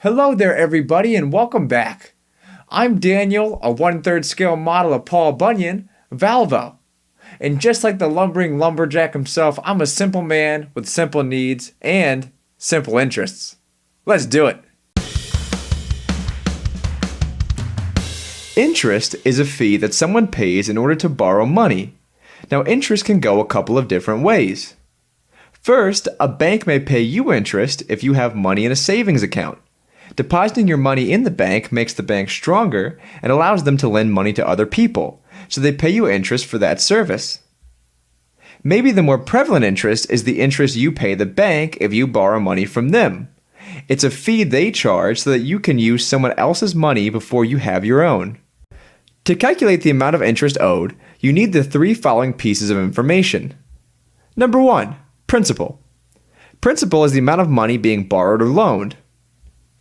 Hello there, everybody, and welcome back. I'm Daniel, a 1/3 scale model of Paul Bunyan, Valvo. And just like the lumbering lumberjack himself, I'm a simple man with simple needs and simple interests. Let's do it. Interest is a fee that someone pays in order to borrow money. Now, interest can go a couple of different ways. First, a bank may pay you interest if you have money in a savings account. Depositing your money in the bank makes the bank stronger and allows them to lend money to other people, so they pay you interest for that service. Maybe the more prevalent interest is the interest you pay the bank if you borrow money from them. It's a fee they charge so that you can use someone else's money before you have your own. To calculate the amount of interest owed, you need the three following pieces of information. Number 1, principal. Principal is the amount of money being borrowed or loaned.